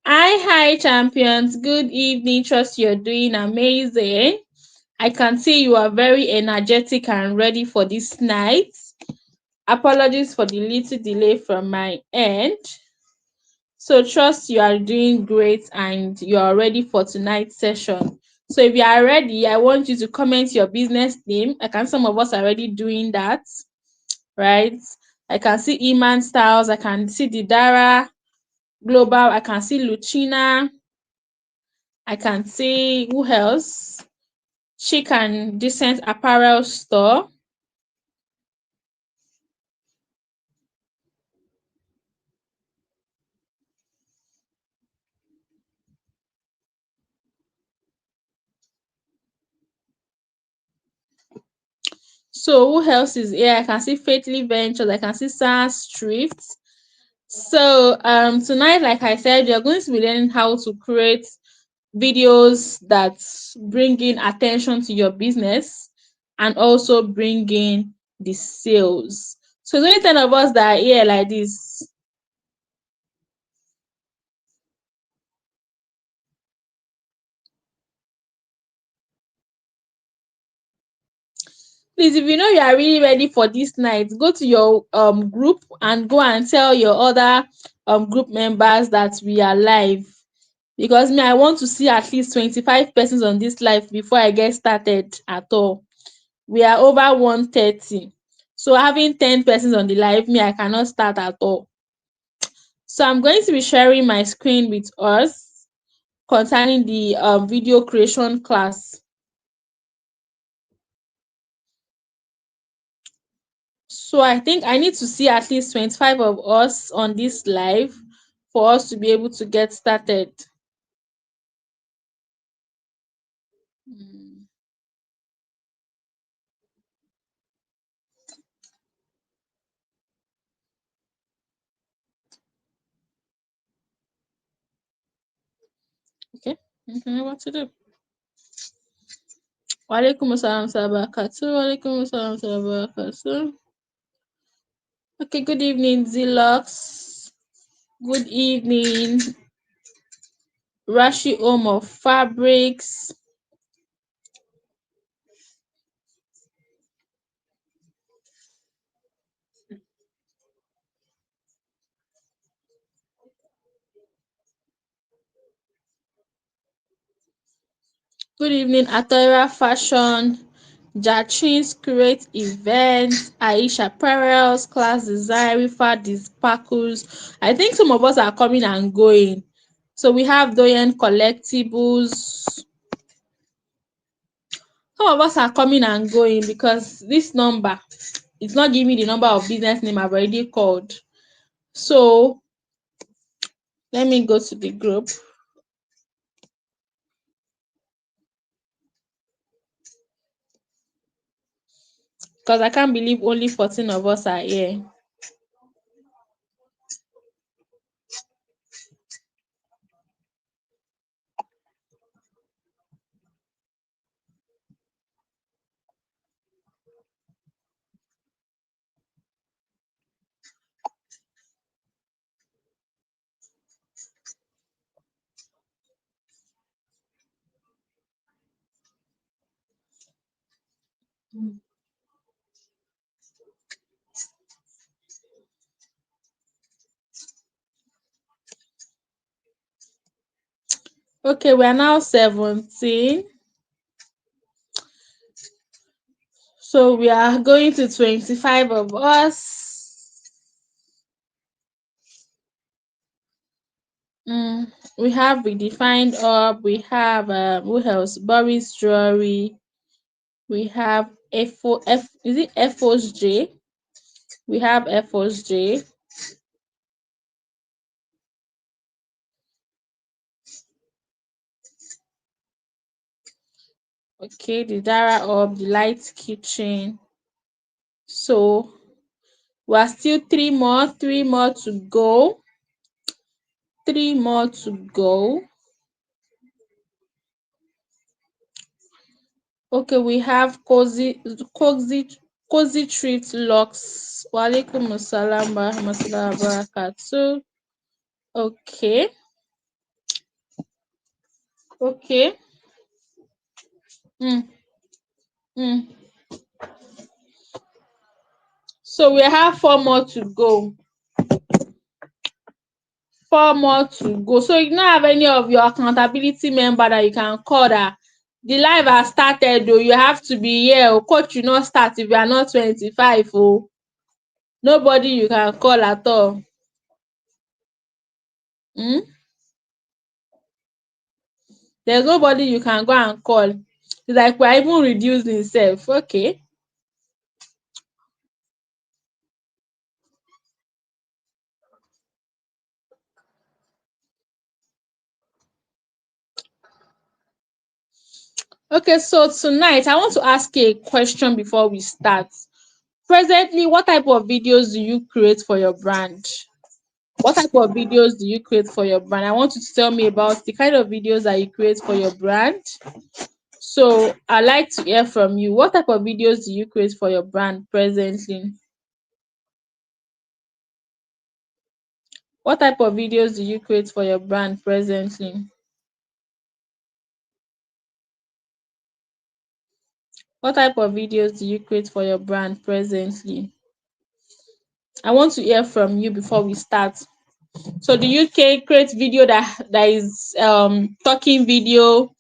Hi, champions. Good evening. Trust you're doing amazing. I can see you are very energetic and ready for this night. Apologies for the little delay from my end. So, trust you are doing great and you are ready for tonight's session. So, if you are ready, I want you to comment your business name. I can some of us are already doing that, right? I can see Iman Styles, I can see Didara Global, I can see Lucina, I can see who else? Chic and Decent Apparel Store. So who else is here? I can see Faithly Ventures. I can see SARS Thrift. So tonight, like I said, you're going to be learning how to create videos that bring in attention to your business and also bring in the sales. So there's only 10 of us that are here like this. Please, if you know you are really ready for this night, go to your group and go and tell your other group members that we are live. Because me, I want to see at least 25 persons on this live before I get started at all. We are over 130. So having 10 persons on the live, me, I cannot start at all. So I'm going to be sharing my screen with us concerning the video creation class. So I think I need to see at least 25 of us on this live for us to be able to get started. Mm, okay. What to do? Walaikum assalam barakatuh. Walaikum assalam barakatuh. Okay, good evening, Zilox. Good evening, Rashi Home of Fabrics. Good evening, Atara Fashion, Jachin's Create Events, Aisha Apparels, Class Design, Rifa Sparkles. I think some of us are coming and going. So we have Doyen Collectibles. Some of us are coming and going because this number, it's not giving me the number of business name I've already called. So let me go to the group. Because I can't believe only 14 of us are here. Okay, we are now 17. So we are going to 25 of us. We have Redefined Up. We have who else? Boris Jewelry. We have is it FOSJ? We have FOSJ. Okay, the Dara Up, the Light Kitchen. So we are still three more to go. 3 more to go. Okay, we have cozy treat locks. Walaikum assalam wa rahmatullahi wa barakatuh. Okay. Okay. Mm, mm. So we have four more to go. Four more to go. So you don't have any of your accountability member that you can call that the live has started though. You have to be here. Oh, coach will not start if you are not 25. Oh, nobody you can call at all. Hmm? There's nobody you can go and call. It's like we're even reducing self. Okay. Okay, so tonight I want to ask you a question before we start. Presently, what type of videos do you create for your brand? What type of videos do you create for your brand? I want you to tell me about the kind of videos that you create for your brand. So I'd like to hear from you. What type of videos do you create for your brand presently? What type of videos do you create for your brand presently? What type of videos do you create for your brand presently? I want to hear from you before we start. So do you create video that is talking video?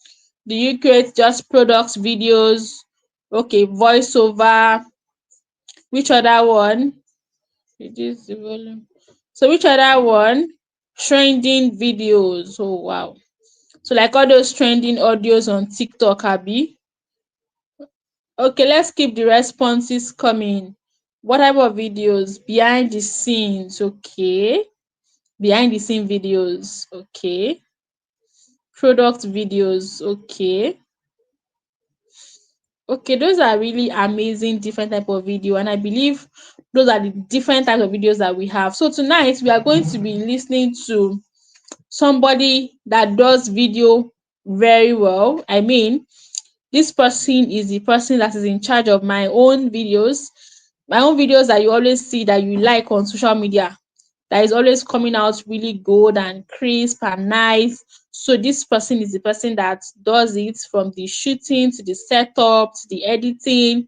Do you create just products videos? Okay, voiceover. Which other one? Reduce the volume. So which other one? Trending videos. Oh wow. So like all those trending audios on TikTok, Abby. Okay, let's keep the responses coming. What type of videos? Behind the scenes. Okay. Behind the scene videos. Okay. Product videos. Okay. Okay, those are really amazing different type of video, and I believe those are the different types of videos that we have. So tonight we are going to be listening to somebody that does video very well. I mean, this person is the person that is in charge of my own videos that you always see that you like on social media, that is always coming out really good and crisp and nice. So this person is the person that does it from the shooting to the setup to the editing,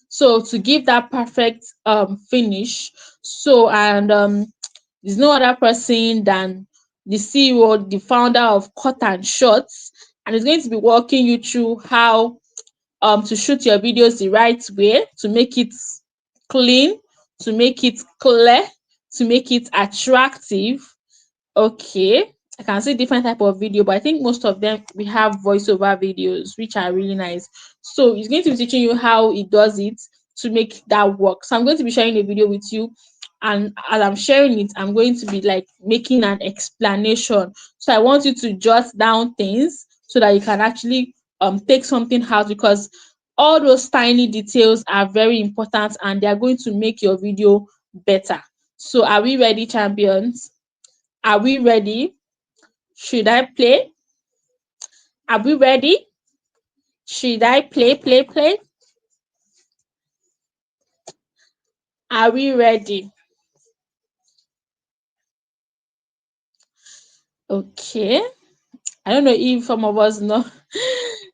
so to give that perfect finish. So and there's no other person than the CEO, the founder of Cut and Shots, and he's going to be walking you through how to shoot your videos the right way, to make it clean, to make it clear, to make it attractive. Okay, I can see different type of video, but I think most of them we have voiceover videos, which are really nice. So he's going to be teaching you how he does it to make that work. So I'm going to be sharing a video with you, and as I'm sharing it, I'm going to be like making an explanation. So I want you to jot down things so that you can actually take something out, because all those tiny details are very important and they are going to make your video better. So are we ready, champions? Are we ready? Should I play? Are we ready? Should I play? Are we ready? Okay. I don't know if some of us know.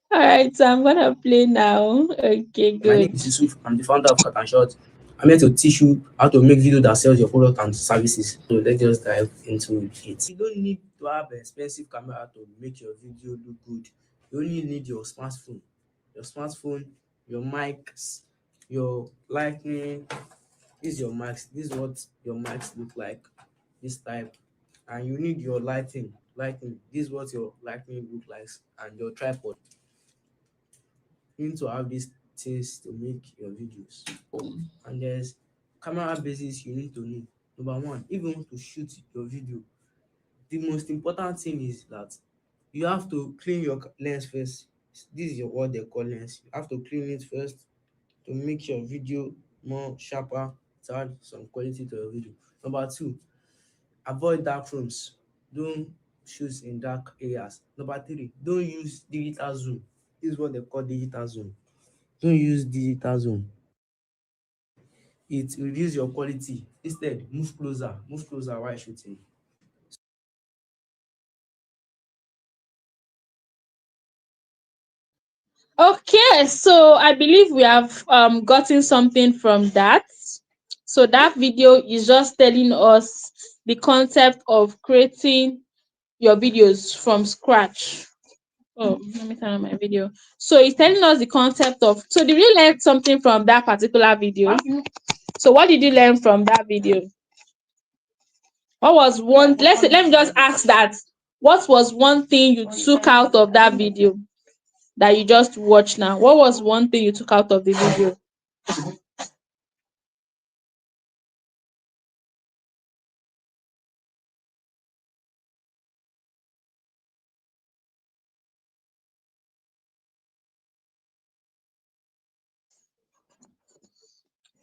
All right, so I'm gonna play now. Okay, My name good. is Yusuf. I'm the founder of Cut and Short. I'm here to teach you how to make video that sells your product and services. So let's just dive into it. You don't need to have an expensive camera to make your video look good. You only need your smartphone, your mics, your lighting. This is your mics. This is what your mics look like. This type, and you need your lighting. Lighting. This is what your lighting look like, and your tripod. You need to have these things to make your videos. And there's camera basics you need to know. Number one, if you want to shoot your video, the most important thing is that you have to clean your lens first. This is your what they call lens. You have to clean it first to make your video more sharper, to add some quality to your video. Number two, avoid dark rooms. Don't shoot in dark areas. Number three, don't use digital zoom. This is what they call digital zoom. Don't use digital zoom. It reduce your quality. Instead, move closer while shooting. Okay, so I believe we have gotten something from that. So that video is just telling us the concept of creating your videos from scratch. Oh, let me turn on my video. So it's telling us the concept of, so did you learn something from that particular video? So what did you learn from that video? What was one, let me just ask that. What was one thing you took out of that video that you just watched now? What was one thing you took out of the video?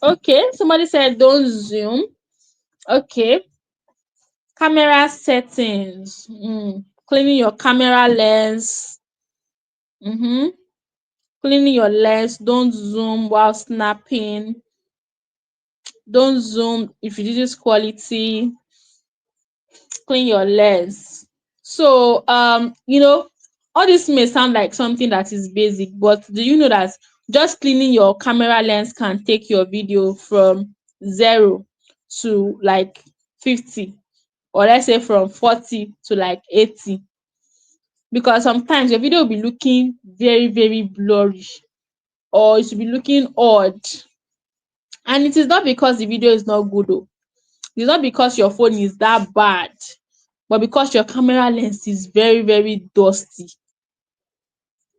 Okay, somebody said don't zoom. Okay, camera settings. Cleaning your camera lens. Cleaning your lens. Don't zoom while snapping. Don't zoom if you reduce quality. Clean your lens. So all this may sound like something that is basic, but do you know that just cleaning your camera lens can take your video from 0 to like 50, or let's say from 40 to like 80, because sometimes your video will be looking very very blurry, or it will be looking odd, and it is not because the video is not good though. It's not because your phone is that bad, but because your camera lens is very very dusty.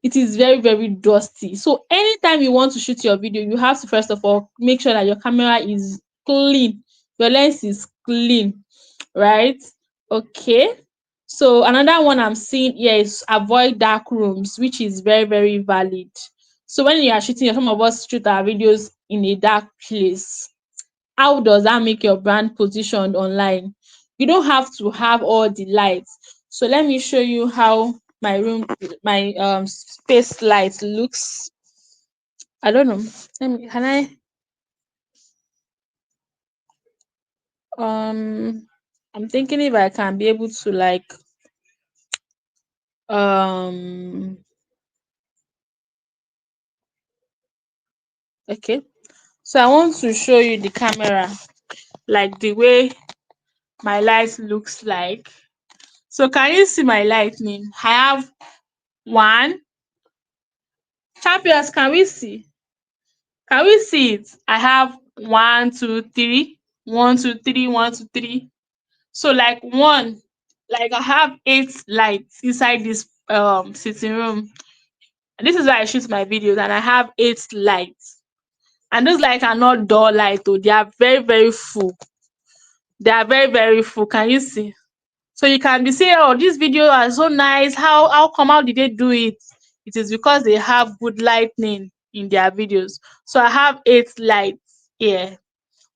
It is very very dusty. So anytime you want to shoot your video, you have to first of all make sure that your camera is clean, your lens is clean, right? Okay, so another one I'm seeing here is avoid dark rooms, which is very very valid. So when you are shooting, some of us shoot our videos in a dark place. How does that make your brand positioned online? You don't have to have all the lights. So let me show you how my space light looks. I don't know. Can I'm thinking if I can be able to like um okay. So I want to show you the camera, like the way my light looks like. So can you see my lightning? I have one. Champions, can we see? Can we see it? I have one, two, three, one, two, three, one, two, three. So like one, like I have 8 lights inside this sitting room. And this is where I shoot my videos, and I have 8 lights. And those lights are not dull light though, they are very, very full. They are very, very full. Can you see? So you can be saying, oh, this video are so nice. How did they do it? It is because they have good lighting in their videos. So I have 8 lights here,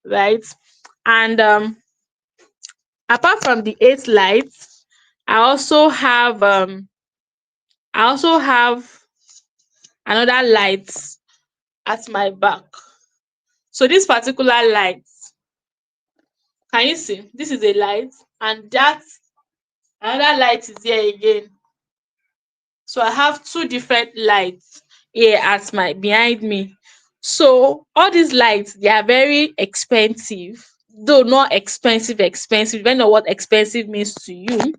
right? And apart from the 8 lights, I also have I also have another light at my back. So this particular light, can you see? This is a light, and that another light is here again. So I have two different lights here at my behind me. So all these lights, they are very expensive, though not expensive, depending on what expensive means to you,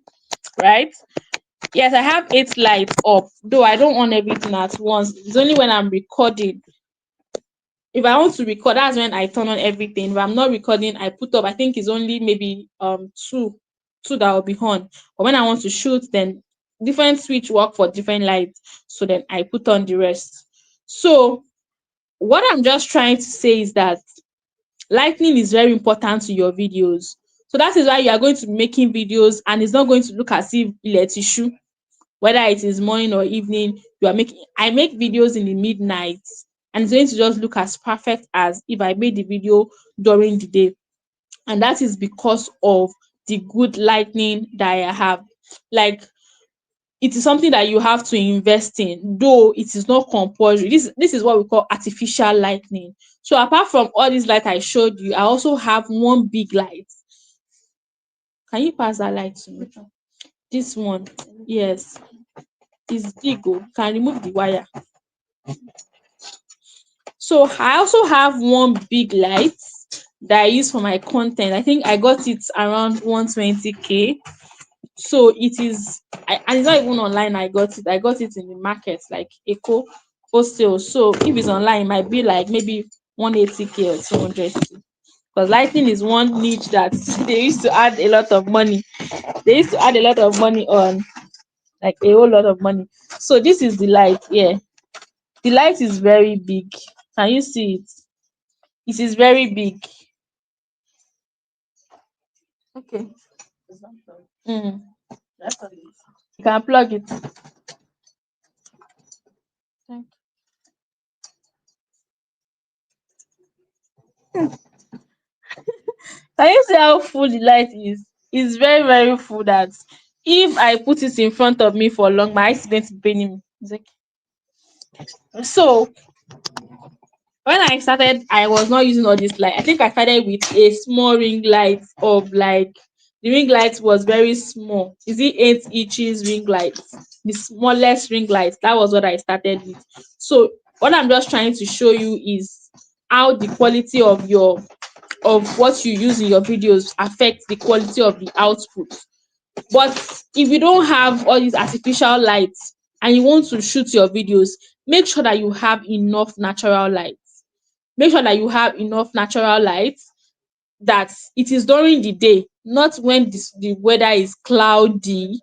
right? Yes, I have 8 lights up, though I don't on everything at once. It's only when I'm recording. If I want to record, that's when I turn on everything. If I'm not recording, I put up, I think it's only maybe two that will be on. But when I want to shoot, then different switch work for different lights. So then I put on the rest. So what I'm just trying to say is that lighting is very important to your videos. So that is why you are going to be making videos, and it's not going to look as if let issue, whether it is morning or evening. You are making I make videos in the midnight, and it's going to just look as perfect as if I made the video during the day. And that is because of the good lighting that I have. Like, it is something that you have to invest in, though it is not compulsory. This is what we call artificial lighting. So apart from all these light I showed you, I also have one big light. Can you pass that light to me? This one, yes, is big oh. You can remove the wire. So I also have one big light that I use for my content. I think I got it around 120K. So it is, and it's not even online. I got it in the market, like Eco wholesale. So if it's online, it might be like maybe 180K or 200K. Because lighting is one niche that they used to add a lot of money. They used to add a lot of money on, like a whole lot of money. So this is the light here. The light is very big. Can you see it? It is very big. Okay. Mm. You can plug it. Can you see how full the light is? It's very, very full that if I put it in front of me for long, my eyes is going to be paining me. It's like, so when I started, I was not using all this light. I think I started with a small ring light of like, the ring light was very small. Is it 8 inches ring light? The smallest ring light. That was what I started with. So what I'm just trying to show you is how the quality of what you use in your videos affects the quality of the output. But if you don't have all these artificial lights and you want to shoot your videos, make sure that you have enough natural light. Make sure that you have enough natural light, that it is during the day, not when the weather is cloudy.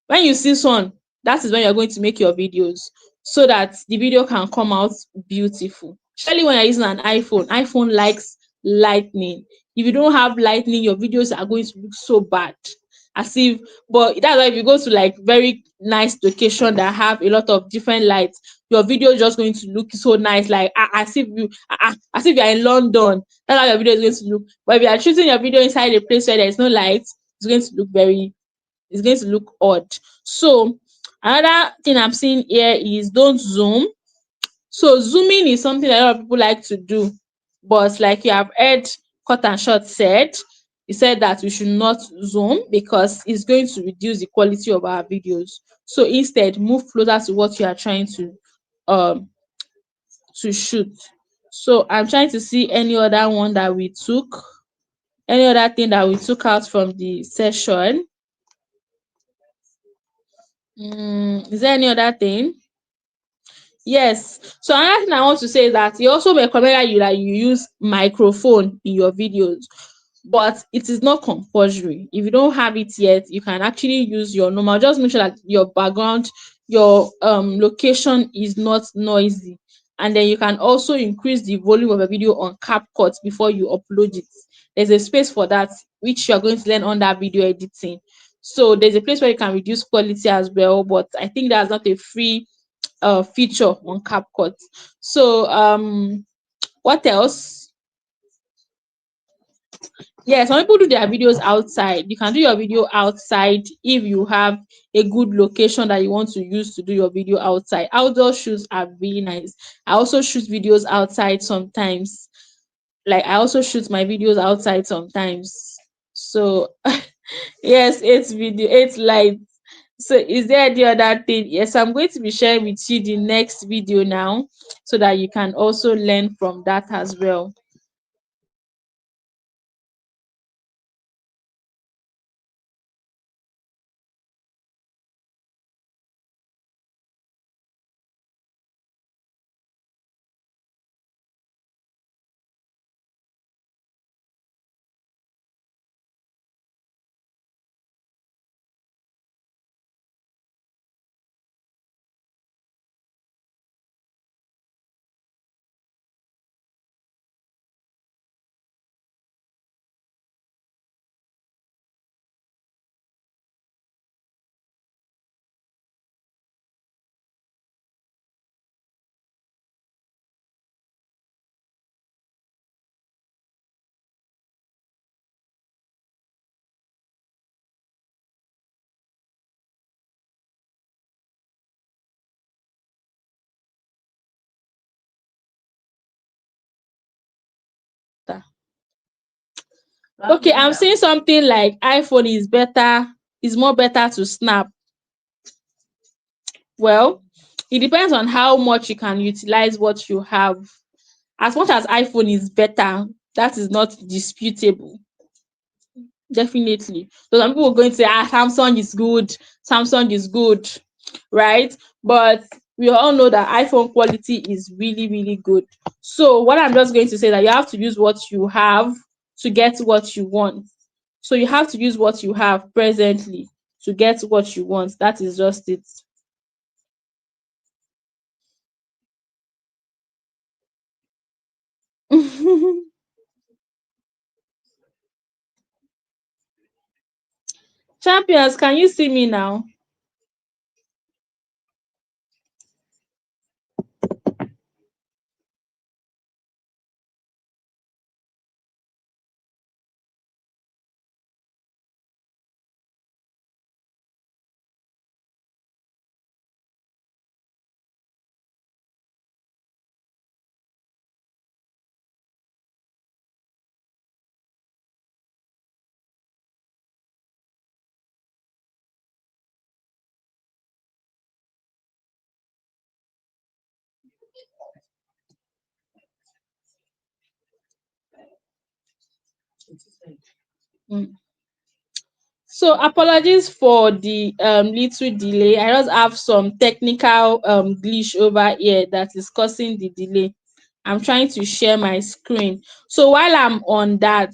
When you see sun, that is when you're going to make your videos, so that the video can come out beautiful. Especially when you're using an iPhone likes lightning. If you don't have lightning, your videos are going to look so bad, as if. But that's why if you go to like very nice location that have a lot of different lights, your video is just going to look so nice, like as if you're in London. That's how your video is going to look. But if you are shooting your video inside a place where there's no light, it's going to look very, it's going to look odd. So another thing I'm seeing here is don't zoom. So zooming is something that a lot of people like to do, but like you have heard Cut and Short said, he said that we should not zoom because it's going to reduce the quality of our videos. So instead, move closer to what you are trying um to shoot. So I'm trying to see any other one that we took, any other thing that we took out from the session. Is there any other thing? Yes. So another thing I want to say is that he also recommend that you use microphone in your videos, but it is not compulsory. If you don't have it yet, you can actually use your normal. Just make sure that your background, your location is not noisy, and then you can also increase the volume of a video on CapCut before you upload it. There's a space for that, which you're going to learn under video editing. So there's a place where you can reduce quality as well, but I think that's not a free feature on CapCut. So what else? Yeah, some people do their videos outside. You can do your video outside if you have a good location that you want to use to do your video outside. Outdoor shoots are really nice. I also shoot videos outside sometimes. Like I also shoot my videos outside sometimes. So yes, eight lights. So is there any other thing? Yes, I'm going to be sharing with you the next video now, so that you can also learn from that as well. Okay, I'm saying something like iPhone is better, is more better to snap. Well, it depends on how much you can utilize what you have. As much as iPhone is better, that is not disputable. Definitely. So some people are going to say, Samsung is good, Samsung is good, right? But we all know that iPhone quality is really, really good. So what I'm just going to say that you have to use what you have to get what you want. So you have to use what you have presently to get what you want. That is just it. Champions, can you see me now? Mm. So apologies for the little delay. I just have some technical glitch over here that is causing the delay. I'm trying to share my screen. So while I'm on that,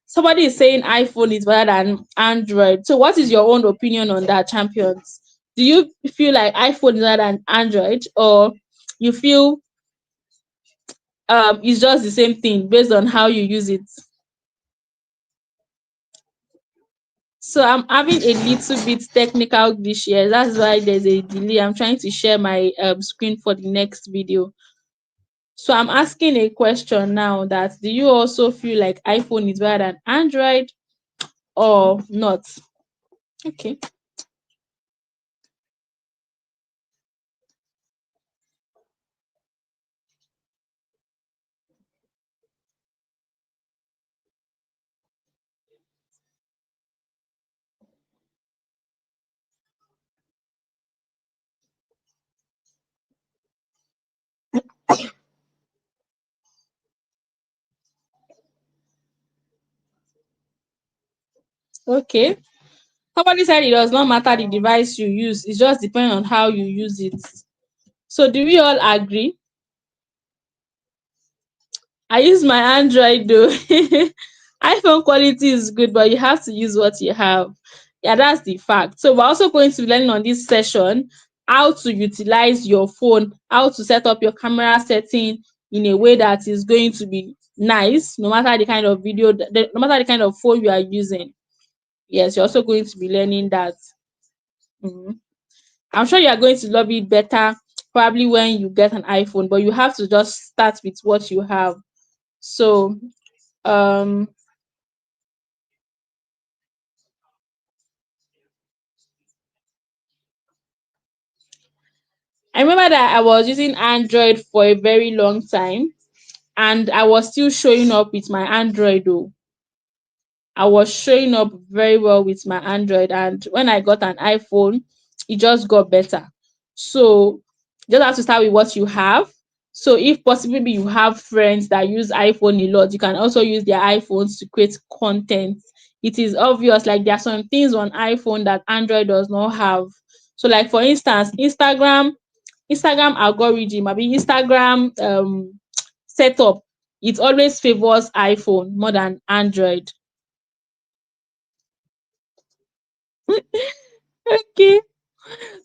somebody is saying iPhone is better than Android. So what is your own opinion on that, champions? Do you feel like iPhone is better than Android, or you feel it's just the same thing based on how you use it? So I'm having a little bit technical glitch here. That's why there's a delay. I'm trying to share my screen for the next video. So I'm asking a question now, that do you also feel like iPhone is better than Android or not? Okay. Okay. Somebody said it does not matter the device you use, it just depends on how you use it. So do we all agree? I use my Android though. iPhone quality is good, but you have to use what you have. Yeah, that's the fact. So we're also going to be learning on this session how to utilize your phone, how to set up your camera setting in a way that is going to be nice, no matter the kind of video, no matter the kind of phone you are using. Yes, you're also going to be learning that. Mhm. I'm sure you are going to love it better probably when you get an iPhone, but you have to just start with what you have. So um I remember that I was using Android for a very long time, and I was still showing up with my Android though. I was showing up very well with my Android, and when I got an iPhone, it just got better. So you just have to start with what you have. So if possibly you have friends that use iPhone a lot, you can also use their iPhones to create content. It is obvious, like there are some things on iPhone that Android does not have. So like for instance, Instagram algorithm, I mean Instagram setup, it always favors iPhone more than Android. Okay.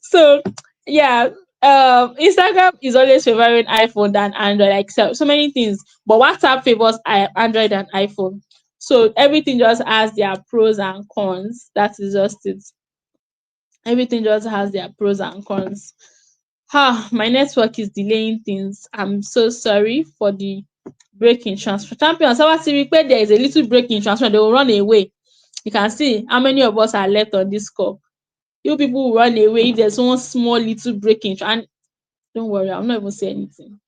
So yeah, Instagram is always favoring iPhone than Android, like so many things. But WhatsApp favors Android and iPhone. So everything just has their pros and cons. That is just it. Everything just has their pros and cons. My network is delaying things. I'm so sorry for the break in transfer. Champion, so what if there is a little break in transfer, they will run away. You can see how many of us are left on this call. You people will run away if there's one small little break in. And don't worry, I'm not even saying anything.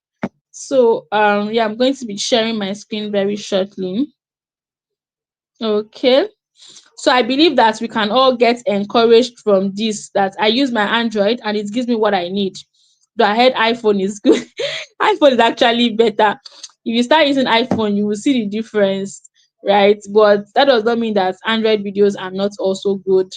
So yeah, I'm going to be sharing my screen very shortly. Okay. So I believe that we can all get encouraged from this, that I use my Android and it gives me what I need. Though I heard iPhone is good. iPhone is actually better. If you start using iPhone, you will see the difference, right? But that does not mean that Android videos are not also good.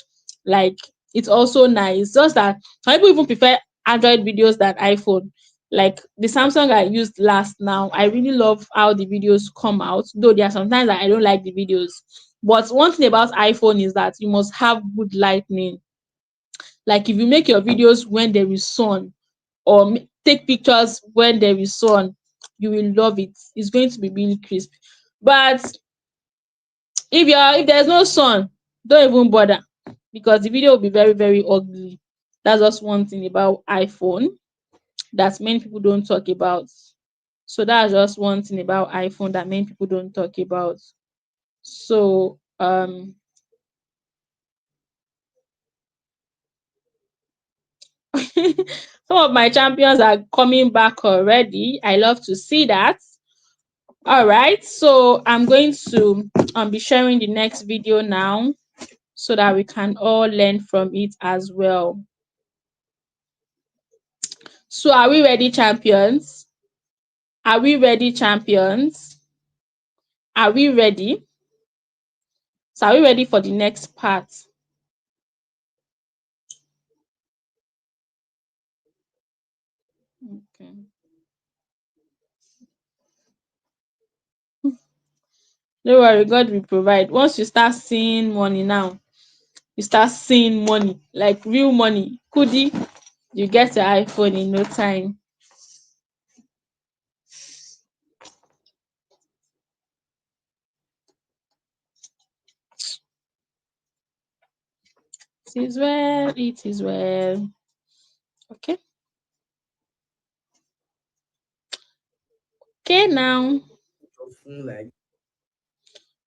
Like, it's also nice. Just that some people even prefer Android videos than iPhone. Like the Samsung I used last now, I really love how the videos come out. Though there are sometimes that I don't like the videos. But one thing about iPhone is that you must have good lighting. Like if you make your videos when there is sun, or take pictures when there is sun, you will love it. It's going to be really crisp. But if there's no sun, don't even bother, because the video will be very, very ugly. That's just one thing about iPhone that many people don't talk about. So that's just one thing about iPhone that many people don't talk about. So some of my champions are coming back already. I love to see that. All right, so I'm going to be sharing the next video now so that we can all learn from it as well. So are we ready, champions? Are we ready, champions? Are we ready? So are we ready for the next part? Okay. Don't worry, God will provide. Once you start seeing money now, you start seeing money, like real money. Kudi, you get your iPhone in no time. It is well, it is well. Okay. Okay now. Your phone like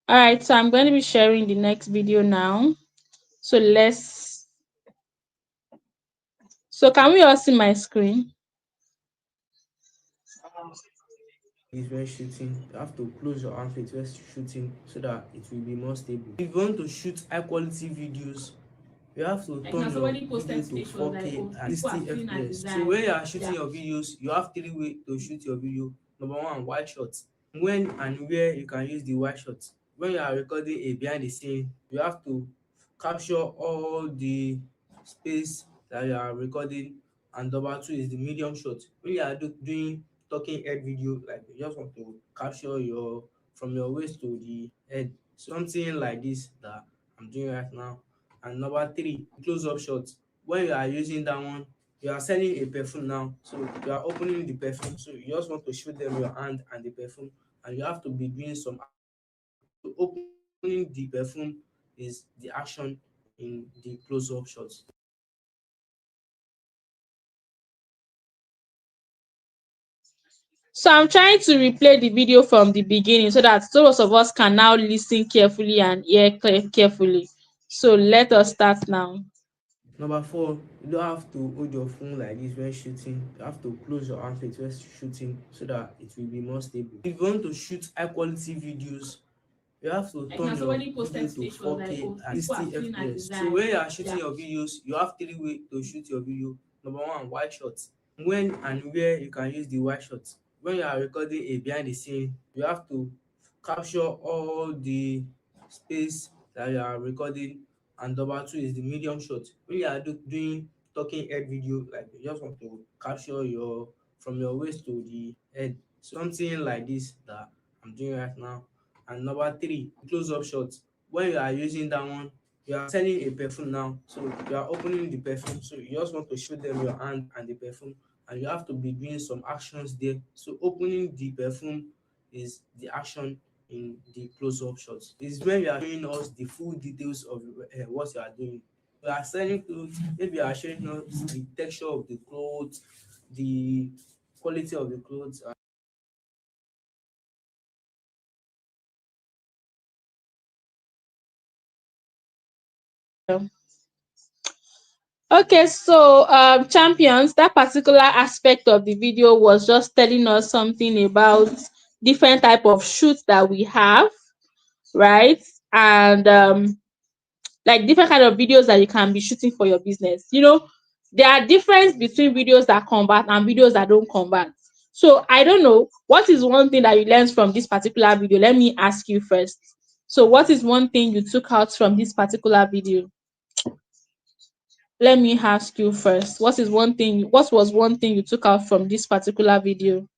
All right, so I'm going to be sharing the next video now. So can we all see my screen? this when shooting. You have to close your outfit when shooting so that it will be more stable. If you want to shoot high quality videos, you have to Like now turn your somebody video posted to today, she was like, 4K oh, and people are 60 feeling her FPS. So desire. when you are shooting Yeah. your videos, you have three ways to shoot your video. Number one, wide shot. When and where you can use the wide shot. When you are recording a behind the scene, you have to capture all the space that you are recording. And number two is the medium shot. When you are doing talking head video, like you just want to capture your from your waist to the head, something like this that I'm doing right now. And number three, close up shot. When you are using that one, you are selling a perfume now, so you are opening the perfume, so you just want to show them your hand and the perfume, and you have to be doing some so opening the perfume is the action in the close-up shots. So I'm trying to replay the video from the beginning so that those of us can now listen carefully and hear carefully. So let us start now. Number four, you don't have to hold your phone like this when shooting. You have to close your handset when shooting so that it will be more stable. If you want to shoot high quality videos, you have to Like now turn your somebody video posted to today, she was like, 4K oh, and people are 60 feeling her FPS. So desire. when you are shooting Yeah. your videos, you have three ways to shoot your video. Number one, wide shot. When and where you can use the wide shot. When you are recording a behind the scene, you have to capture all the space that you are recording. And number two is the medium shot. When you are doing talking head video, like you just want to capture your from your waist to the head, something like this that I'm doing right now. And number three, close up shot. When you are using that one, you are selling a perfume now, so you are opening the perfume, so you just want to show them your hand and the perfume, and you have to be doing some actions there. So opening the perfume is the action in the close-up shots. Is when you are showing us the full details of what you are doing. You are selling clothes, maybe you are showing us the texture of the clothes, the quality of the clothes. Okay, so champions, that particular aspect of the video was just telling us something about different type of shoots that we have, right? And like different kind of videos that you can be shooting for your business. there are difference between videos that convert and videos that don't convert. So I don't know, what is one thing that you learned from this particular video? Let me ask you first. So what is one thing you took out from this particular video? Let me ask you first. What was one thing you took out from this particular video?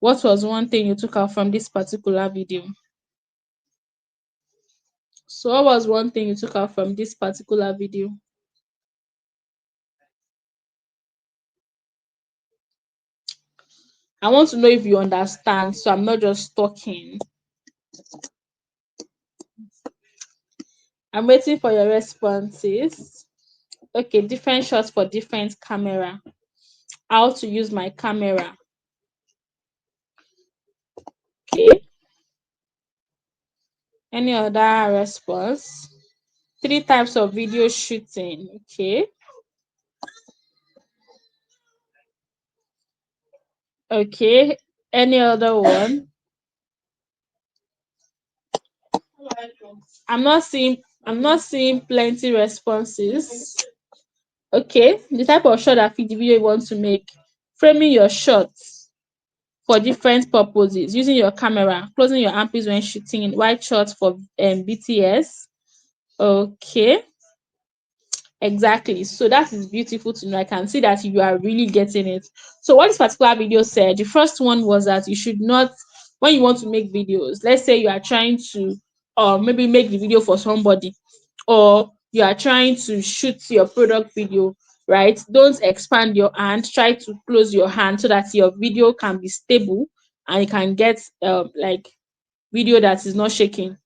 What was one thing you took out from this particular video? So what was one thing you took out from this particular video? I want to know if you understand, so I'm not just talking. I'm waiting for your responses. Okay, different shots for different camera. How to use my camera. Okay. Any other response? 3 types of video shooting. Okay. Okay. Any other one? I'm not seeing plenty responses. Okay, the type of shot that fit the video you want to make. Framing your shots for different purposes, using your camera, closing your armpits when shooting, wide shots for BTS. Okay, exactly. So that is beautiful to know. I can see that you are really getting it. So what this particular video said, the first one was that you should not, when you want to make videos, let's say you are trying to maybe make the video for somebody, or you are trying to shoot your product video, right? Don't expand your hand. Try to close your hand so that your video can be stable and you can get like video that is not shaking.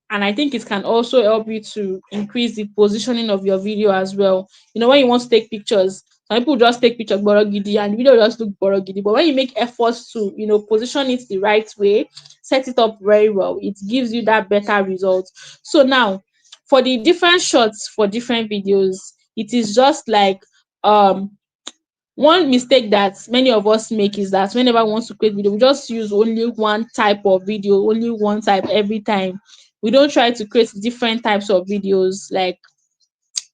And I think it can also help you to increase the positioning of your video as well. You know, when you want to take pictures, some people just take picture borogidi and the video just look borogidi. But when you make efforts to, position it the right way, set it up very well, it gives you that better result. So now, for the different shots for different videos, it is just like one mistake that many of us make is that whenever we want to create video, we just use only one type of video, only one type every time. We don't try to create different types of videos, like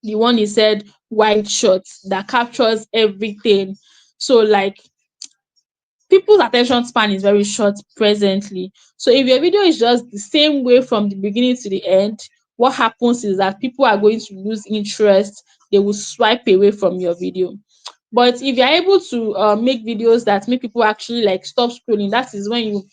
the one he said, wide shots that captures everything. So like people's attention span is very short presently. So if your video is just the same way from the beginning to the end, what happens is that people are going to lose interest. They will swipe away from your video. But if you're able to make videos that make people actually like stop scrolling, that is when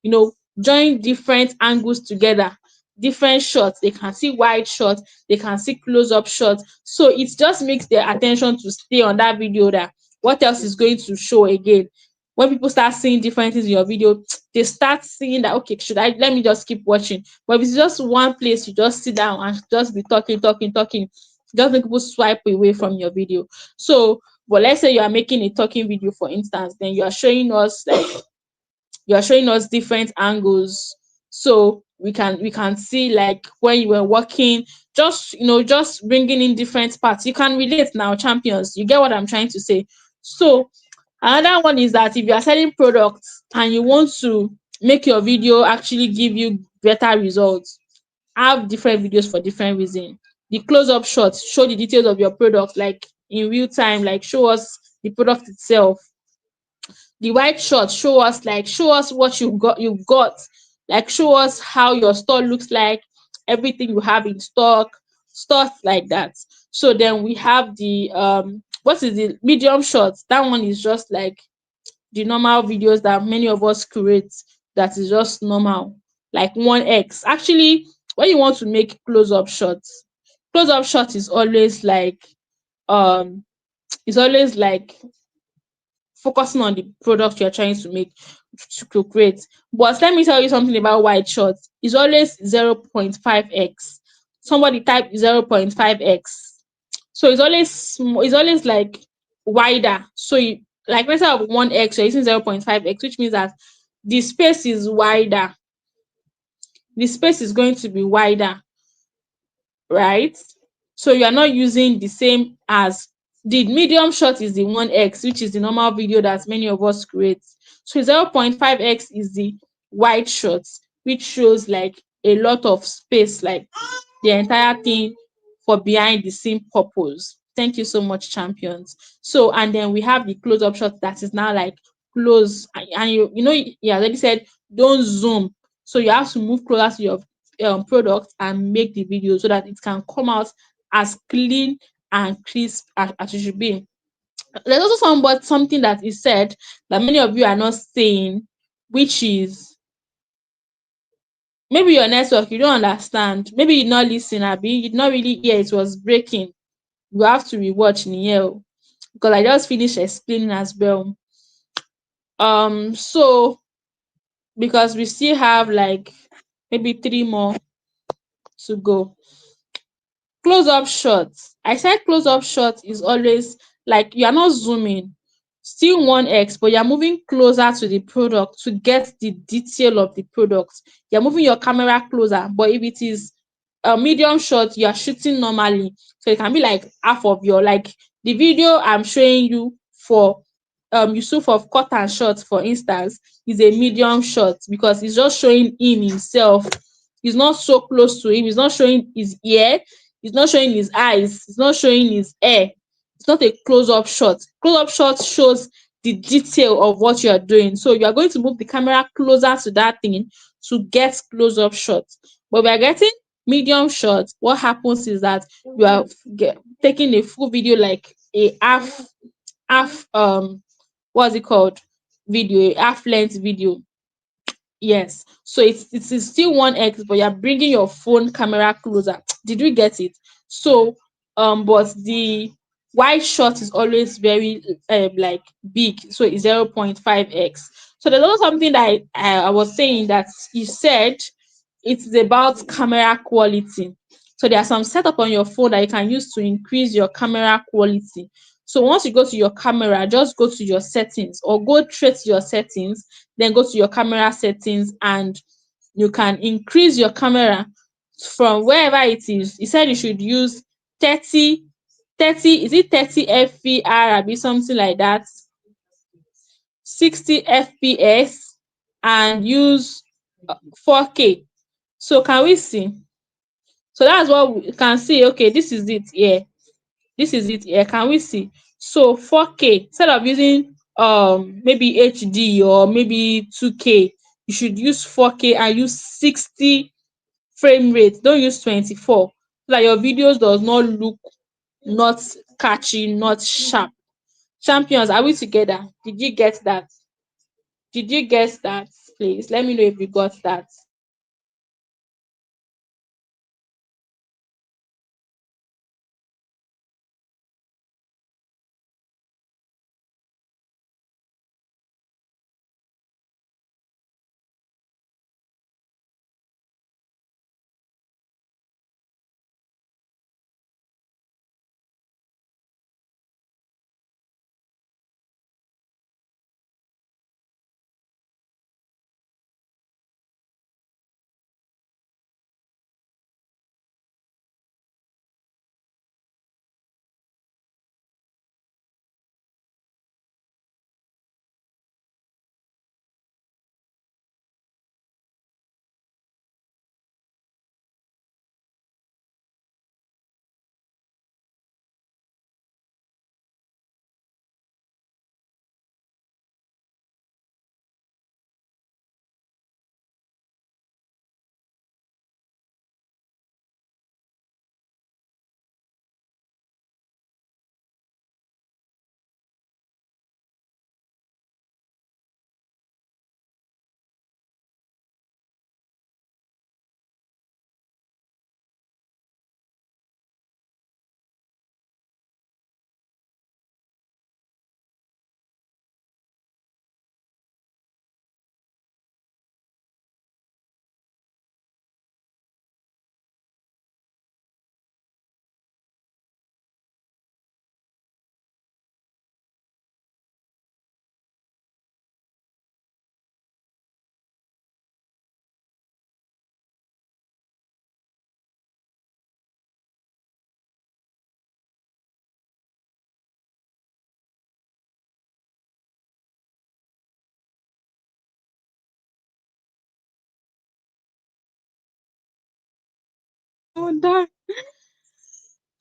you join different angles together, different shots. They can see wide shots, they can see close-up shots. So it just makes their attention to stay on that video, that what else is going to show again. When people start seeing different things in your video, they start seeing that, okay, should I let me just keep watching. But if it's just one place, you just sit down and just be talking, just make people swipe away from your video. So but let's say you are making a talking video, for instance, then you are showing us different angles, so we can see like when you were working, just bringing in different parts. You can relate now, champions. You get what I'm trying to say? So another one is that if you are selling products and you want to make your video actually give you better results, have different videos for different reasons. The close-up shots show the details of your product, like in real time, like show us the product itself. The wide shots show us what you've got, like show us how your store looks like, everything you have in stock, stuff like that. So then we have the what is the medium shots? That one is just like the normal videos that many of us create, that is just normal, like 1x. Actually, when you want to make close-up shot um is always like focusing on the product you're trying to make, to create. But let me tell you something about wide shots. It's always 0.5x. Somebody type 0.5x. So it's always like wider. So like instead of 1x, you're using 0.5x, which means that the space is wider. The space is going to be wider, right? So you are not using the same as the medium shot is the 1x, which is the normal video that many of us create. So 0.5x is the wide shot, which shows like a lot of space, like the entire thing for behind the scene purpose. Thank you so much, champions. So, and then we have the close up shot that is now like close, and you know, you already said don't zoom. So you have to move closer to your product and make the video so that it can come out as clean and crisp as it should be. There's also something that is said that many of you are not saying, which is maybe your network, you don't understand. Maybe you not listen, Abi, you did not really hear it was breaking. You have to rewatch Niel because I just finished explaining as well. So because we still have like maybe three more to go. Close up shots. I said close up shot is always like you are not zooming, still 1x, but you're moving closer to the product to get the detail of the product. You're moving your camera closer, but if it is a medium shot, you are shooting normally. So it can be like half of your like the video I'm showing you for Yusuf of cut and shot, for instance, is a medium shot because it's just showing him himself. It's not so close to him, it's not showing his ear, it's not showing his eyes, it's not showing his hair. It's not a close-up shot. Close-up shot shows the detail of what you are doing. So you are going to move the camera closer to that thing to get close-up shots. But we are getting medium shots. What happens is that you are taking a full video, like a half what's it called, video, a half length video. Yes. So it is still 1x, but you're bringing your phone camera closer. Did we get it? So, but the wide shot is always very like big, so it's 0.5x. So there's also something that I was saying that you said it's about camera quality. So there are some setup on your phone that you can use to increase your camera quality. So once you go to your camera, just go to your settings or go straight to your settings, then go to your camera settings and you can increase your camera from wherever it is. You said you should use 30, is it 30 fpr or be something like that, 60 fps, and use 4K. So can we see? So that's what we can see. Okay, this is it here. This is it here. Can we see? So 4K, instead of using maybe HD or maybe 2K, you should use 4K and use 60 frame rate. Don't use 24 so that your videos does not look not catchy, not sharp. Champions, are we together? Did you get that? Did you get that? Please let me know if you got that.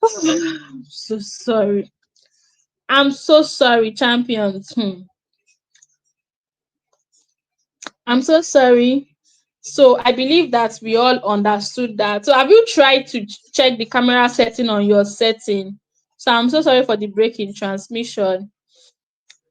Oh, I'm so sorry. I'm so sorry, champions. I'm so sorry. So I believe that we all understood that. So have you tried to check the camera setting on your setting? So I'm so sorry for the break in transmission.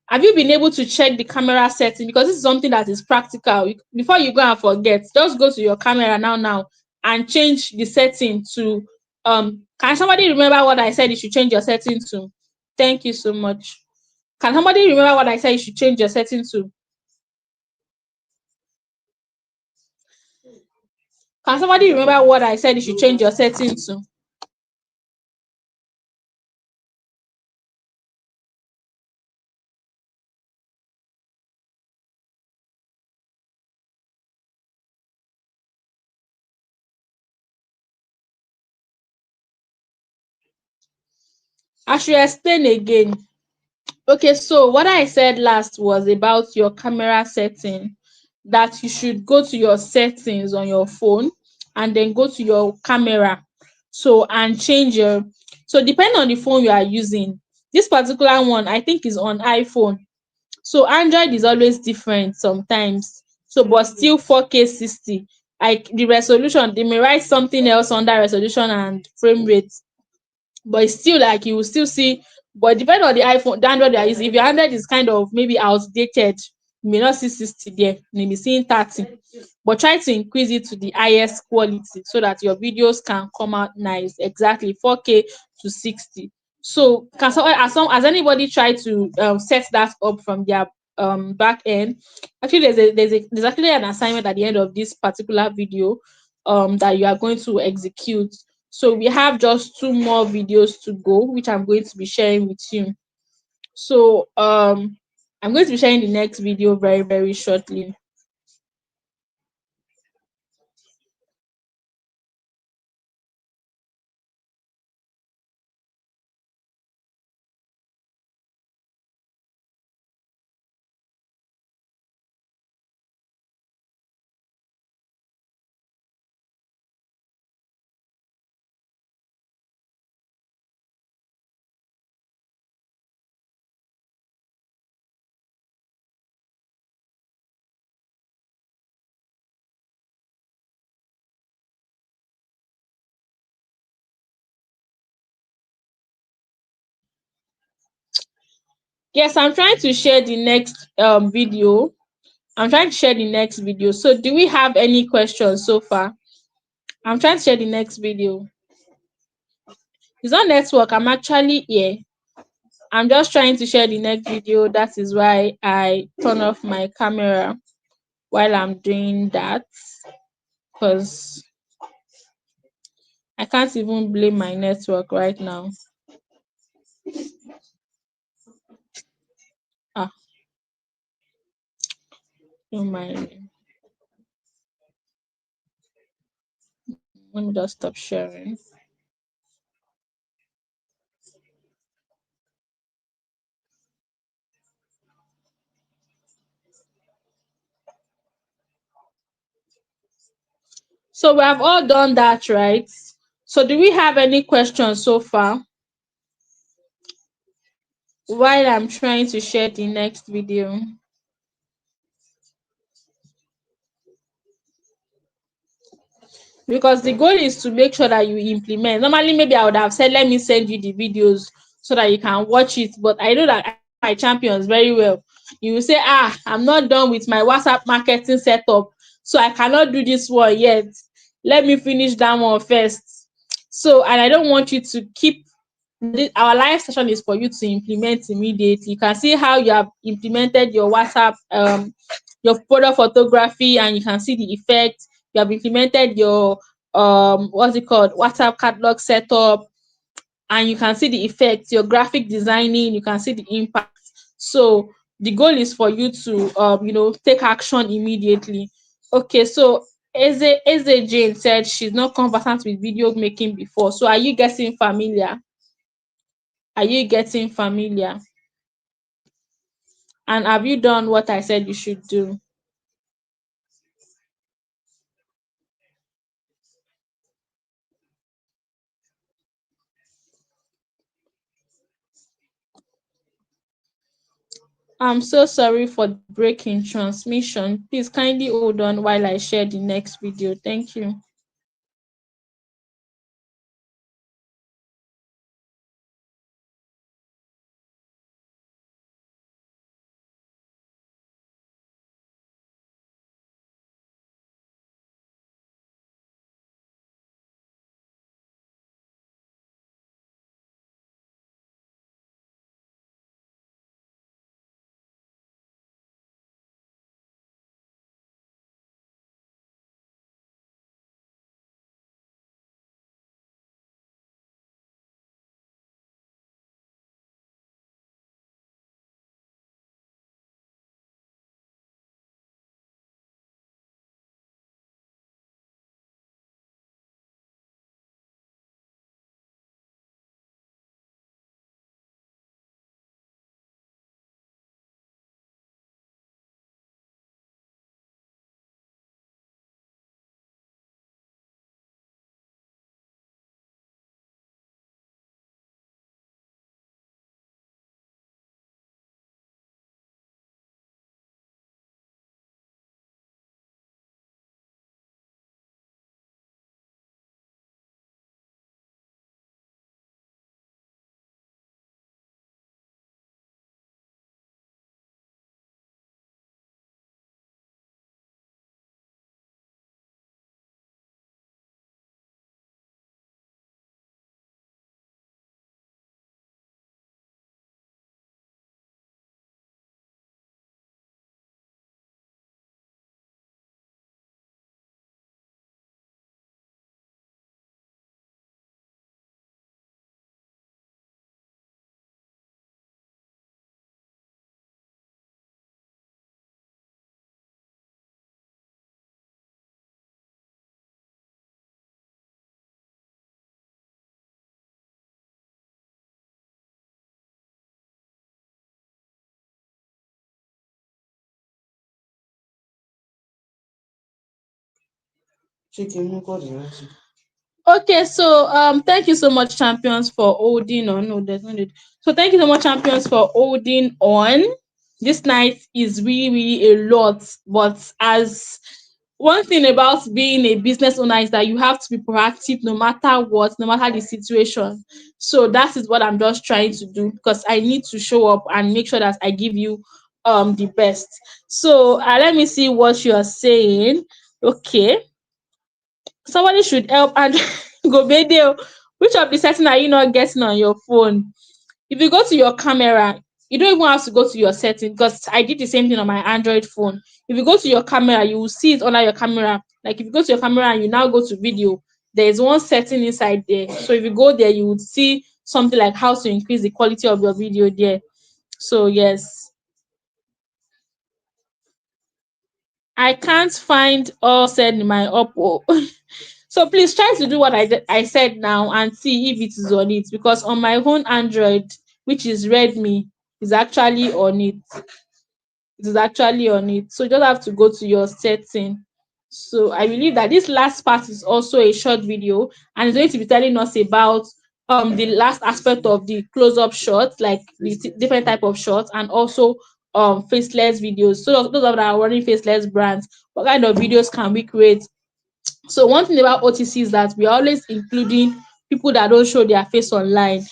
Have you been able to check the camera setting? Because this is something that is practical. Before you go and forget, just go to your camera now and change the setting to can somebody remember what I said you should change your setting to? Thank you so much. Can somebody remember what I said you should change your setting to? Can somebody remember what I said you should change your setting to? I should explain again. Okay, so what I said last was about your camera setting, that you should go to your settings on your phone and then go to your camera. So and change your so depending on the phone you are using. This particular one I think is on iPhone. So Android is always different sometimes. So but still 4K 60. Like the resolution, they may write something else under resolution and frame rate, but it's still like you will still see. But depending on the iPhone, the Android you are using, if your Android is kind of maybe outdated, you may not see 60 there, you may be seeing 30. But try to increase it to the highest quality so that your videos can come out nice, exactly 4K to 60. So has anybody tried to set that up from their back end? Actually, there's actually an assignment at the end of this particular video that you are going to execute. So we have just two more videos to go, which I'm going to be sharing with you. So I'm going to be sharing the next video very, very shortly. Yes, I'm trying to share the next video. I'm trying to share the next video. So do we have any questions so far? I'm trying to share the next video. It's not network. I'm actually here. I'm just trying to share the next video. That is why I turn off my camera while I'm doing that, because I can't even blame my network right now. Ah, don't mind me. Let me just stop sharing. So we have all done that, right? So do we have any questions so far while I'm trying to share the next video? Because the goal is to make sure that you implement. Normally, maybe I would have said, let me send you the videos so that you can watch it. But I know that I know my champions very well. You will say, I'm not done with my WhatsApp marketing setup, so I cannot do this one yet. Let me finish that one first. So, and I don't want you to keep our live session is for you to implement immediately. You can see how you have implemented your WhatsApp, your product photography, and you can see the effect. You have implemented your what's it called, WhatsApp catalog setup, and you can see the effect. Your graphic designing, you can see the impact. So the goal is for you to take action immediately. Okay, so Eze Jane said she's not conversant with video making before. So are you getting familiar? Are you getting familiar? And have you done what I said you should do? I'm so sorry for the break in transmission. Please kindly hold on while I share the next video. Thank you. Okay, so thank you so much, champions, for holding on. No, there's no need. So thank you so much, champions, for holding on. This night is really, really a lot, but as one thing about being a business owner is that you have to be proactive no matter what, no matter the situation. So that is what I'm just trying to do because I need to show up and make sure that I give you the best. So let me see what you're saying. Okay, somebody should help and go video. Which of the setting are you not getting on your phone? If you go to your camera, you don't even have to go to your setting because I did the same thing on my Android phone. If you go to your camera, you will see it under your camera. Like if you go to your camera and you now go to video, there is one setting inside there. So if you go there, you would see something like how to increase the quality of your video there. So yes, I can't find all said in my Oppo. So please try to do what I said now and see if it is on it because on my own Android, which is Redmi, is actually on it. It is actually on it. So you just have to go to your setting. So I believe that this last part is also a short video and it's going to be telling us about the last aspect of the close-up shots, like the different type of shots, and also faceless videos. So those of that are running faceless brands, what kind of videos can we create? So one thing about OTC is that we are always including people that don't show their face online.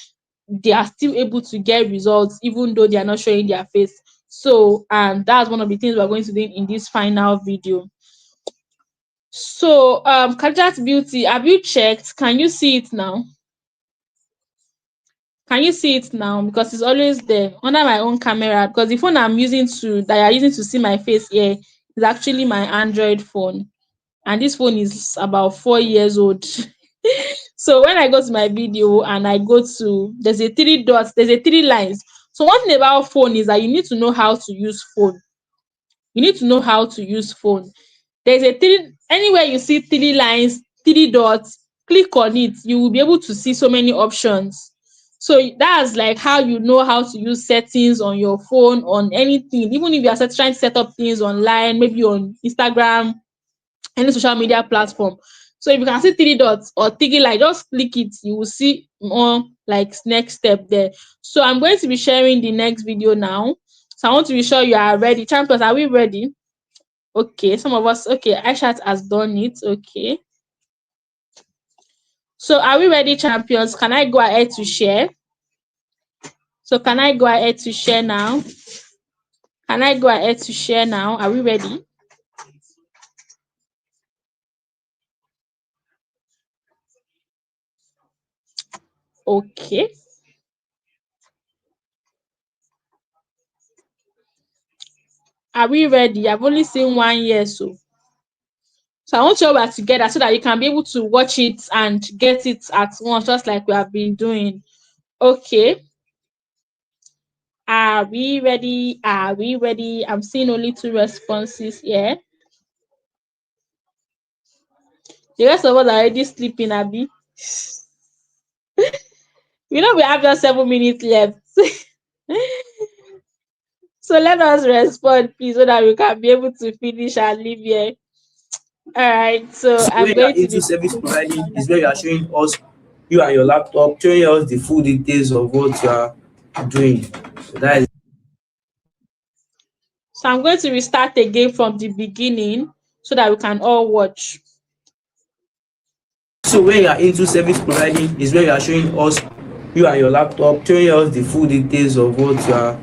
They are still able to get results even though they are not showing their face. So and that's one of the things we're going to do in this final video. So Kajat Beauty, have you checked? Can you see it now? Can you see it now? Because it's always there under my own camera. Because the phone I'm using to that you're using to see my face here is actually my Android phone. And this phone is about 4 years old. So when I go to my video and I go to there's a three dots, there's a three lines. So one thing about phone is that you need to know how to use phone. You need to know how to use phone. There's a three anywhere you see three lines, three dots, click on it, you will be able to see so many options. So that's like how you know how to use settings on your phone on anything, even if you are trying to set up things online, maybe on Instagram, any social media platform. So if you can see three dots or three like just click it, you will see more like next step there. So I'm going to be sharing the next video now So I want to be sure you are ready. Champions, are we ready? Okay, some of us, okay, Aishat has done it. Okay. So are we ready, champions? Can I go ahead to share? So can I go ahead to share now? Can I go ahead to share now? Are we ready? Okay. Are we ready? I've only seen 1 year, so I want you all back together so that you can be able to watch it and get it at once, just like we have been doing. Okay. Are we ready? Are we ready? I'm seeing only 2 responses here. The rest of us are already sleeping, Abby. We know we have just 7 minutes left. So let us respond, please, so that we can be able to finish and leave here. All right. So So I'm when you are going to into be. service providing is when you are showing us you and your laptop, showing us the full details of what you are doing. So that is So I'm going to restart again from the beginning so that we can all watch. so when you are into service providing is when you are showing us you and your laptop, showing us the full details of what you are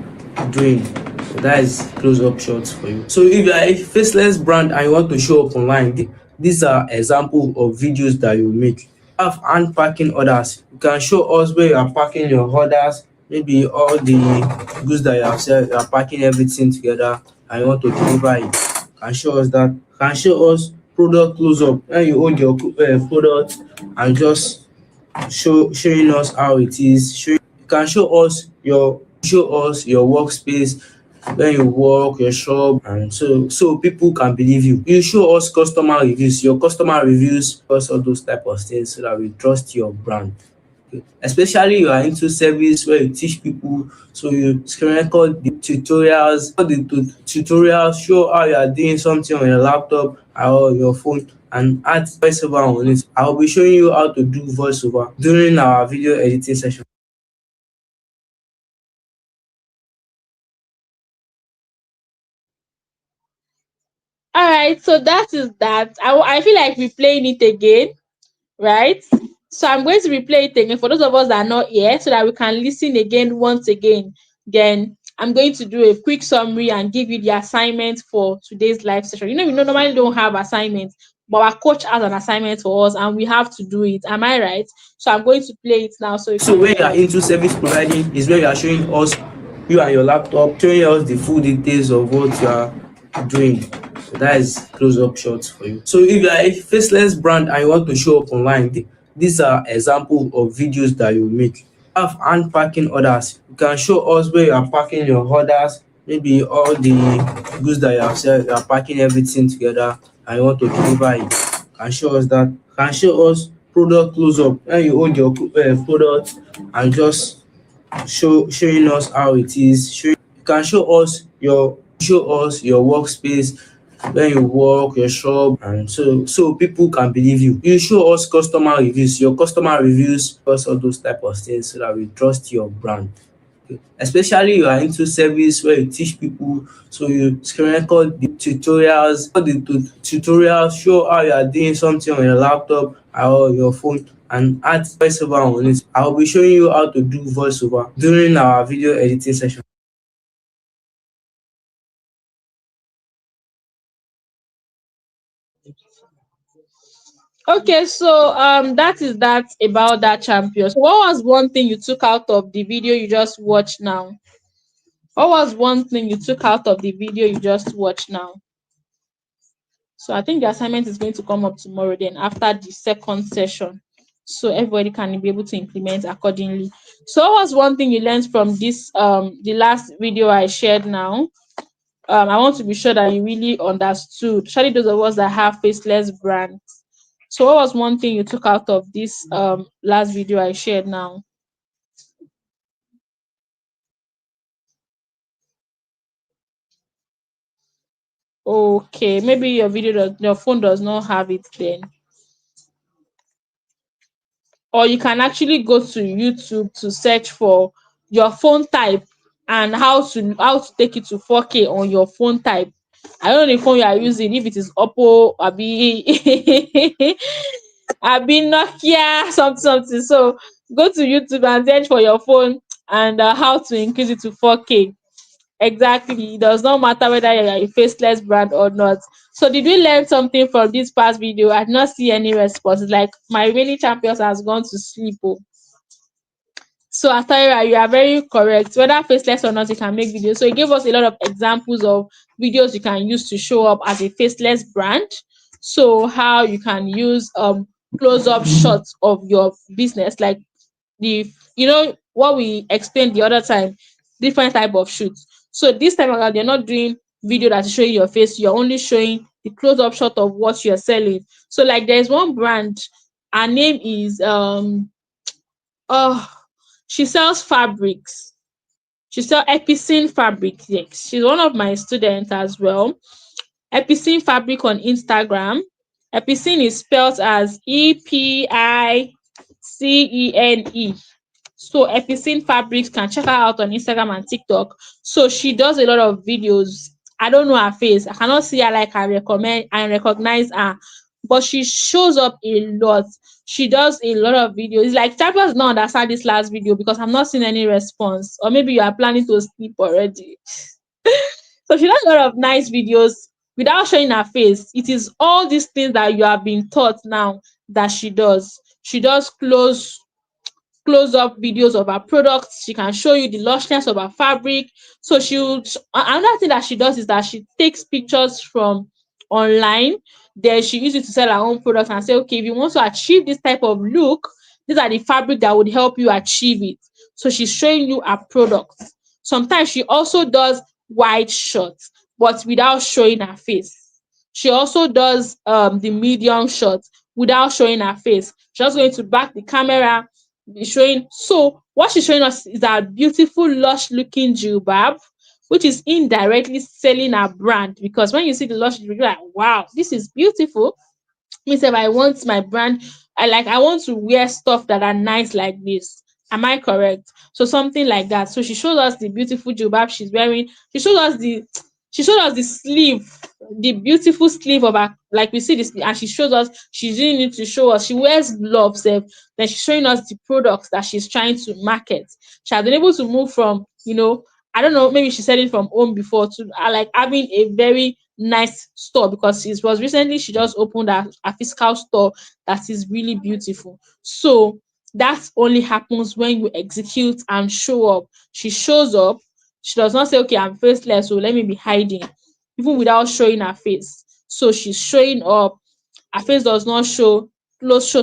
doing. So that is close up shots for you. So if you are a faceless brand and you want to show up online, these are example of videos that you make. Have unpacking orders. You can show us where you are packing your orders, maybe all the goods that you have said, you are packing everything together and you want to deliver it. Can show us that. Can show us product close up when you hold your product and just showing us how it is. You can show us your workspace when you work, your shop, and so people can believe you. You show us customer reviews, your customer reviews, us all those type of things so that we trust your brand. Okay. Especially you are into service where you teach people, so you screen record the tutorials, tutorials show how you are doing something on your laptop or your phone and add voiceover on it. I will be showing you how to do voiceover during our video editing session. All right. So that is that. I feel like replaying it again, right? So I'm going to replay it again for those of us that are not here so that we can listen again once again. Then I'm going to do a quick summary and give you the assignment for today's live session. We normally don't have assignments, but our coach has an assignment for us and we have to do it. Am I right? So I'm going to play it now so you So can when you hear are it. into service providing is when you are showing us you and your laptop, showing us the full details of what you are doing. So that is close up shots for you. So if you are a faceless brand and you want to show up online, these are example of videos that you make. Have unpacking orders. You can show us where you are packing your orders, maybe all the goods that you have said, you are packing everything together and you want to deliver it. Can show us that. Can show us product close up when you hold your product and just showing us how it is. You can show us your workspace when you work, your shop, and so people can believe you. You show us customer reviews, your customer reviews, us all those type of things so that we trust your brand. Okay. Especially you are into service where you teach people, so you screen record the tutorials, all the tutorials show how you are doing something on your laptop or your phone and add voiceover on it. I will be showing you how to do voiceover during our video editing session. Okay, so that is that about that champion. So what was one thing you took out of the video you just watched now? What was one thing you took out of the video you just watched now? So I think the assignment is going to come up tomorrow then after the second session. So everybody can be able to implement accordingly. So what was one thing you learned from this the last video I shared now? I want to be sure that you really understood, especially those of us that have faceless brands. So what was one thing you took out of this last video I shared now? Okay, maybe your phone does not have it then. Or you can actually go to YouTube to search for your phone type. and how to take it to 4K on your phone type. I don't know the phone you are using, if it is Oppo, abi abi Nokia, something something. So go to YouTube and search for your phone and how to increase it to 4K. Exactly. It does not matter whether you're a faceless brand or not. So did we learn something from this past video? I did not see any response. It's like my remaining champions has gone to sleep. Oh. So Atayra, you are very correct. Whether faceless or not, you can make videos. So he gave us a lot of examples of videos you can use to show up as a faceless brand. So how you can use close-up shots of your business, like the what we explained the other time, different type of shoots. So this time around, you're not doing video that is showing your face, you're only showing the close-up shot of what you're selling. So like there's one brand, her name is oh, she sells fabrics. She sells Epicene fabric. Yes, she's one of my students as well. Epicene fabric on Instagram. Epicene is spelled as Epicene. So Epicene Fabrics, can check her out on Instagram and TikTok. So she does a lot of videos. I don't know her face. I cannot see her like I recommend and recognize her. But she shows up a lot. She does a lot of videos. It's like Champions not understand this last video because I'm not seeing any response. Or maybe you are planning to sleep already. So she does a lot of nice videos without showing her face. It is all these things that you have been taught now that she does. She does close up videos of her products. She can show you the lushness of her fabric. So another thing that she does is that she takes pictures from online, then she uses it to sell her own products and say, okay, if you want to achieve this type of look, these are the fabric that would help you achieve it. So she's showing you her products. Sometimes she also does wide shots, but without showing her face. She also does the medium shots without showing her face. She's just going to back the camera, be showing. So what she's showing us is a beautiful, lush looking jilbab, which is indirectly selling her brand. Because when you see the lush, you're like, wow, this is beautiful. Me say, I want my brand. I want to wear stuff that are nice like this. Am I correct? So something like that. So she showed us the beautiful jilbab she's wearing. She showed us the sleeve, the beautiful sleeve of her, like we see this, and she shows us she's using it to show us. She wears gloves, then she's showing us the products that she's trying to market. She has been able to move from, I don't know, maybe she said it from home before to like having a very nice store, because it was recently she just opened a physical store that is really beautiful. So that only happens when you execute and show up. She shows up. She does not say, okay, I'm faceless, so let me be hiding, even without showing her face. So she's showing up. Her face does not show. Close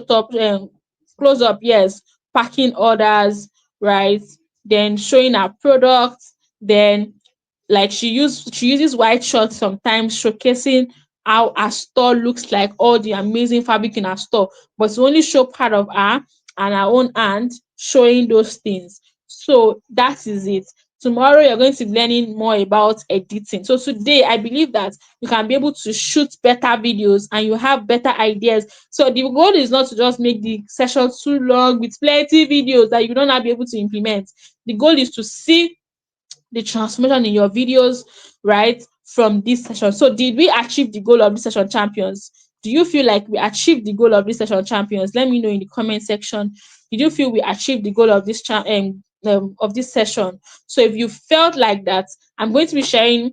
up, yes. Packing orders, right? Then showing her products. Then like she uses white shirts sometimes, showcasing how her store looks like, all the amazing fabric in her store, but to only show part of her and her own hand showing those things. So that is it. Tomorrow you're going to be learning more about editing. So today I believe that you can be able to shoot better videos and you have better ideas. So the goal is not to just make the session too long with plenty videos that you don't have be able to implement. The goal is to see the transformation in your videos, right, from this session. So did we achieve the goal of this session, champions? Do you feel like we achieved the goal of this session, champions? Let me know in the comment section. Did you feel we achieved the goal of this session? So if you felt like that, I'm going to be sharing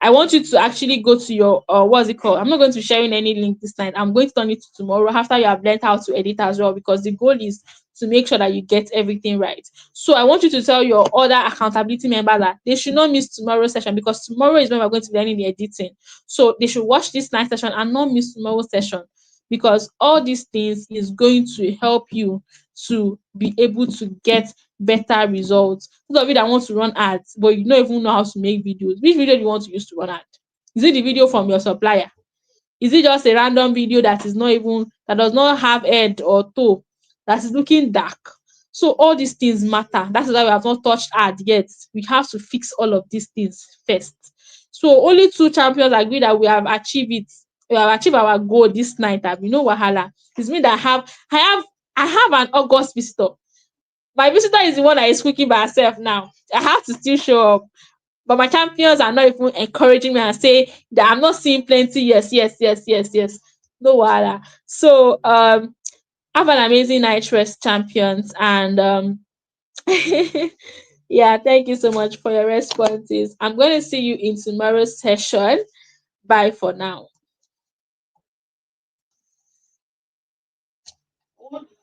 I want you to actually go to your what's it called? I'm not going to be sharing any link this night. I'm going to turn it to tomorrow after you have learned how to edit as well, because the goal is to make sure that you get everything right. So I want you to tell your other accountability members that they should not miss tomorrow's session, because tomorrow is when we're going to be learning the editing. So they should watch this night session and not miss tomorrow's session, because all these things is going to help you to be able to get better results. Those of you that want to run ads, but you don't even know how to make videos, which video do you want to use to run ad? Is it the video from your supplier? Is it just a random video that does not have head or toe, that is looking dark? So all these things matter. That is why we have not touched ad yet. We have to fix all of these things first. So only 2 champions agree that we have achieved it. We have achieved our goal this night. Wahala. It's me that I have an August visitor. My visitor is the one that is cooking by herself now. I have to still show up. But my champions are not even encouraging me and say that I'm not seeing plenty. Yes, yes, yes, yes, yes. No wahala. So have an amazing night rest, champions. And yeah, thank you so much for your responses. I'm going to see you in tomorrow's session. Bye for now.